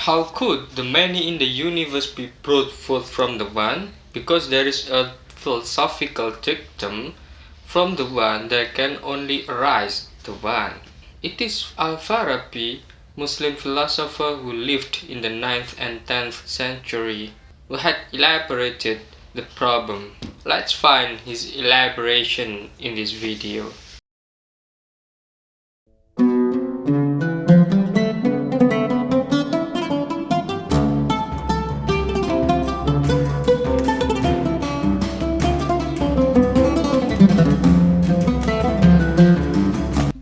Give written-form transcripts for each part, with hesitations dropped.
How could the many in the universe be brought forth from the one? Because there is a philosophical dictum, from the one there can only arise the one. It is Al-Farabi, Muslim philosopher who lived in the 9th and 10th century, who had elaborated the problem. Let's find his elaboration in this video.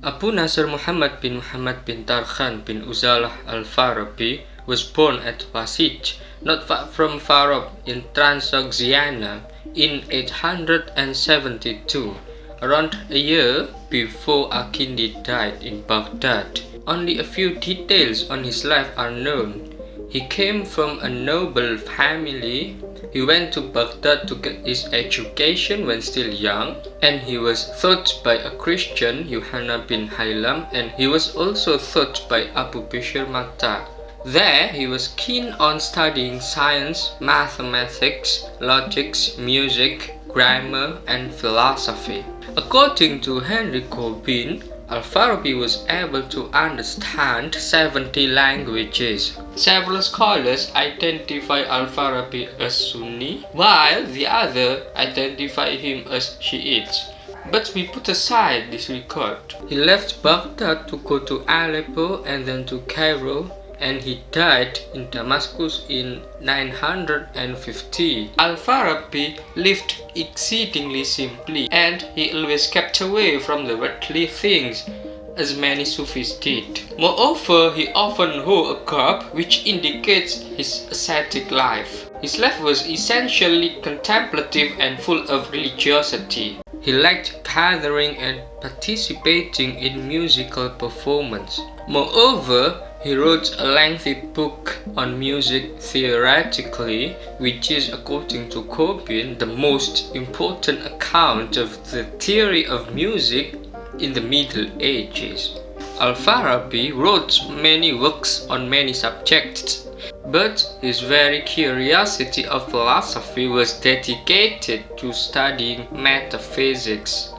Abu Nasr Muhammad bin Tarkhan bin Uzalah al-Farabi was born at Wasij, not far from Farab in Transoxiana, in 872, around a year before Al-Kindi died in Baghdad. Only a few details on his life are known. He came from a noble family. He went to Baghdad to get his education when still young, and he was taught by a Christian, Yohanna bin Haylam, and he was also taught by Abu Bishr Matta. There he was keen on studying science, mathematics, logics, music, grammar, and philosophy. According to Henry Corbin, Al-Farabi was able to understand 70 languages. Several scholars identify Al-Farabi as Sunni, while the others identify him as Shiite. But we put aside this record. He left Baghdad to go to Aleppo and then to Cairo, and he died in Damascus in 950. Al-Farabi lived exceedingly simply, and he always kept away from the worldly things, as many Sufis did. Moreover, he often wore a garb which indicates his ascetic life. His life was essentially contemplative and full of religiosity. He liked gathering and participating in musical performance. Moreover, he wrote a lengthy book on music theoretically, which is, according to Corbin, the most important account of the theory of music in the Middle Ages. Al-Farabi wrote many works on many subjects, but his very curiosity of philosophy was dedicated to studying metaphysics.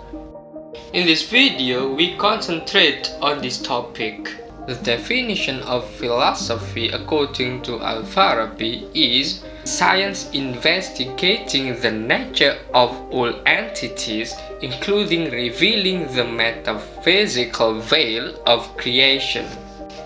In this video, we concentrate on this topic. The definition of philosophy according to Al-Farabi is science investigating the nature of all entities, including revealing the metaphysical veil of creation.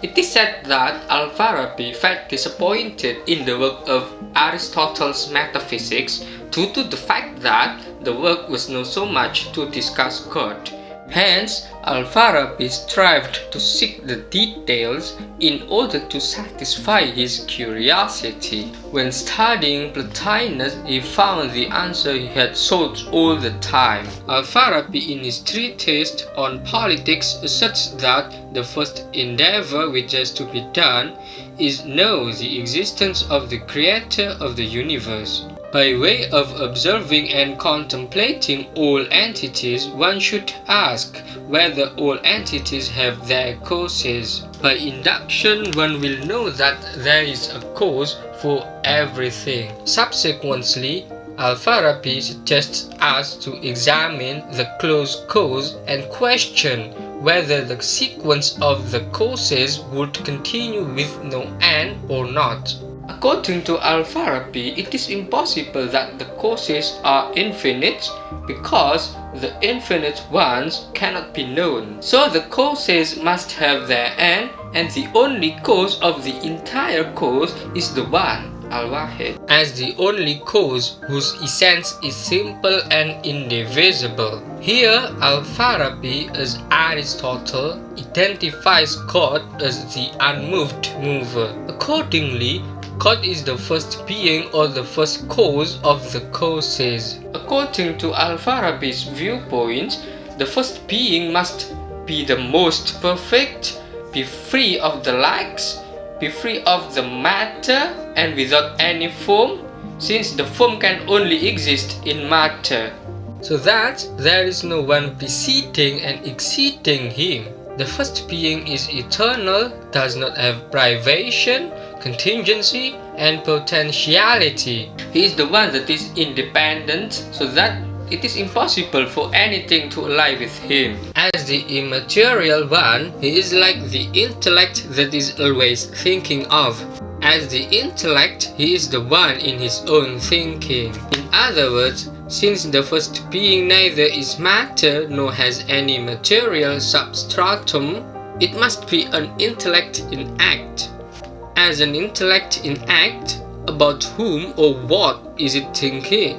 It is said that Al-Farabi felt disappointed in the work of Aristotle's metaphysics due to the fact that the work was not so much to discuss God. Hence, Al-Farabi strived to seek the details in order to satisfy his curiosity. When studying Plotinus, he found the answer he had sought all the time. Al-Farabi, in his treatise on politics, asserts that the first endeavor which has to be done is know the existence of the creator of the universe. By way of observing and contemplating all entities, one should ask whether all entities have their causes. By induction, one will know that there is a cause for everything. Subsequently, Al-Farabi suggests us to examine the close cause and question whether the sequence of the causes would continue with no end or not. According to Al-Farabi, it is impossible that the causes are infinite because the infinite ones cannot be known. So the causes must have their end, and the only cause of the entire cause is the one, Al-Wahid, as the only cause whose essence is simple and indivisible. Here, Al-Farabi, as Aristotle, identifies God as the unmoved mover. Accordingly, God is the first being or the first cause of the causes. According to Al-Farabi's viewpoint, the first being must be the most perfect, be free of the likes, be free of the matter, and without any form, since the form can only exist in matter, so that there is no one preceding and exceeding him. The first being is eternal, does not have privation, contingency, and potentiality. He is the one that is independent, so that it is impossible for anything to ally with him. As the immaterial one, he is like the intellect that is always thinking of. As the intellect, he is the one in his own thinking. In other words, since the first being neither is matter nor has any material substratum, it must be an intellect in act. As an intellect in act, about whom or what is it thinking?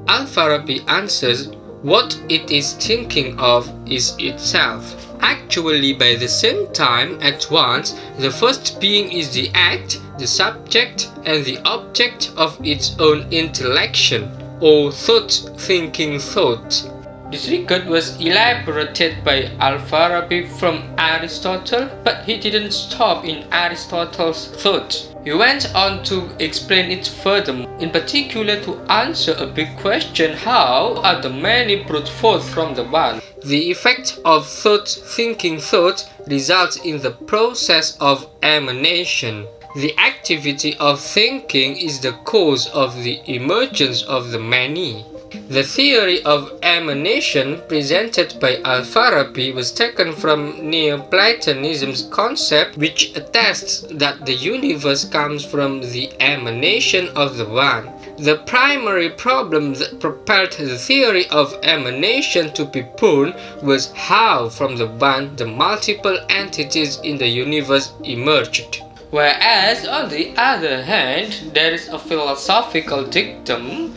Al-Farabi answers, what it is thinking of is itself. Actually, by the same time, at once, the first being is the act, the subject, and the object of its own intellection, or thought-thinking thought. This record was elaborated by Al-Farabi from Aristotle, but he didn't stop in Aristotle's thought. He went on to explain it further, in particular to answer a big question: how are the many brought forth from the one? The effect of thought-thinking thought results in the process of emanation. The activity of thinking is the cause of the emergence of the many. The theory of emanation presented by Al-Farabi was taken from Neoplatonism's concept, which attests that the universe comes from the emanation of the One. The primary problem that propelled the theory of emanation to be born was how from the One the multiple entities in the universe emerged. Whereas, on the other hand, there is a philosophical dictum: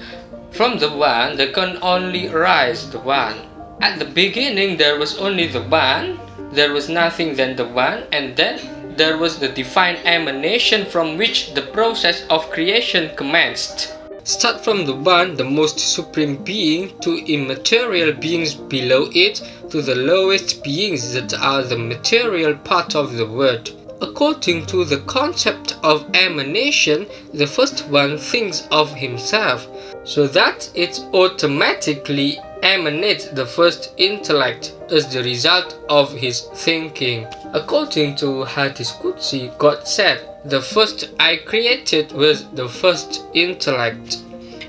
from the One there can only arise the One. At the beginning there was only the One, there was nothing than the One, and then there was the divine emanation from which the process of creation commenced. Start from the One, the most supreme being, to immaterial beings below it, to the lowest beings that are the material part of the world. According to the concept of emanation, the first one thinks of himself, so that it automatically emanates the first intellect as the result of his thinking. According to Hadith Qudsi, God said, "The first I created was the first intellect."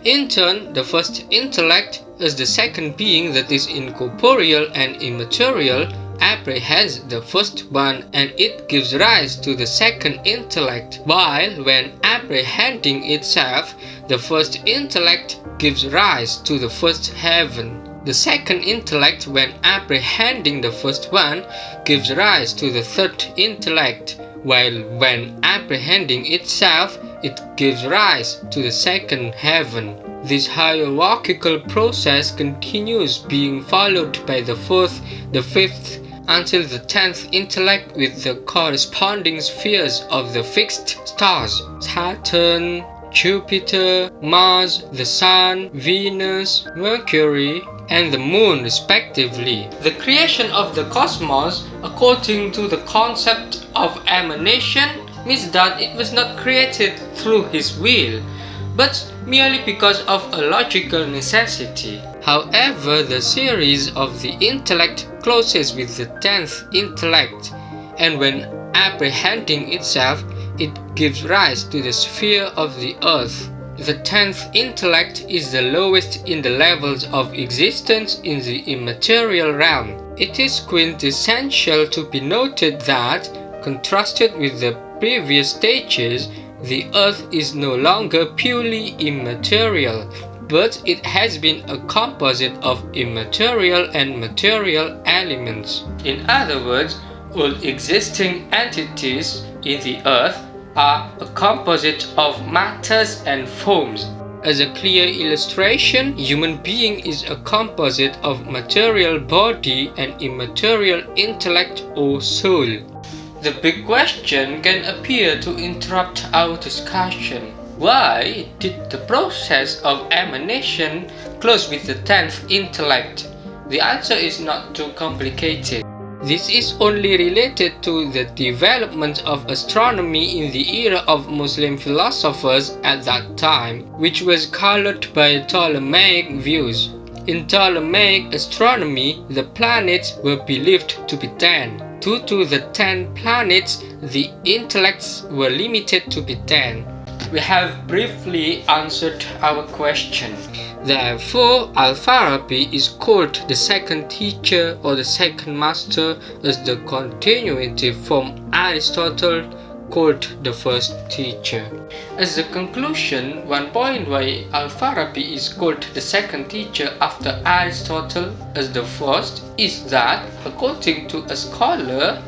In turn, the first intellect, as the second being that is incorporeal and immaterial, apprehends the first one, and it gives rise to the second intellect, while when apprehending itself, the first intellect gives rise to the first heaven. The second intellect, when apprehending the first one, gives rise to the third intellect, while when apprehending itself, it gives rise to the second heaven. This hierarchical process continues, being followed by the fourth, the fifth, until the 10th intellect with the corresponding spheres of the fixed stars: Saturn, Jupiter, Mars, the Sun, Venus, Mercury, and the Moon respectively. The creation of the cosmos, according to the concept of emanation, means that it was not created through his will, but merely because of a logical necessity. However, the series of the intellect closes with the 10th intellect, and when apprehending itself, it gives rise to the sphere of the earth. The 10th intellect is the lowest in the levels of existence in the immaterial realm. It is quintessential to be noted that, contrasted with the previous stages, the earth is no longer purely immaterial, but it has been a composite of immaterial and material elements. In other words, all existing entities in the earth are a composite of matters and forms. As a clear illustration, human being is a composite of material body and immaterial intellect or soul. The big question can appear to interrupt our discussion. Why did the process of emanation close with the 10th intellect? The answer is not too complicated. This is only related to the development of astronomy in the era of Muslim philosophers at that time, which was colored by Ptolemaic views. In Ptolemaic astronomy, the planets were believed to be 10. Due to the 10 planets, the intellects were limited to be 10. We have briefly answered our question. Therefore, Al-Farabi is called the second teacher or the second master, as the continuity from Aristotle called the first teacher. As a conclusion, one point why Al-Farabi is called the second teacher after Aristotle as the first is that, according to a scholar,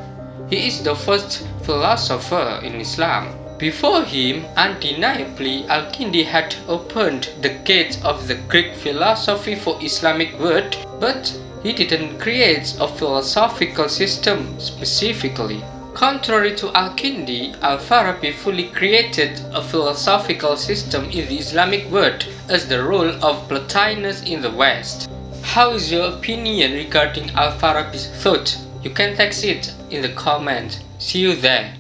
he is the first philosopher in Islam. Before him, undeniably, Al-Kindi had opened the gates of the Greek philosophy for Islamic world, but he didn't create a philosophical system specifically. Contrary to Al-Kindi, Al-Farabi fully created a philosophical system in the Islamic world as the role of Plotinus in the West. How is your opinion regarding Al-Farabi's thought? You can text it in the comment. See you there.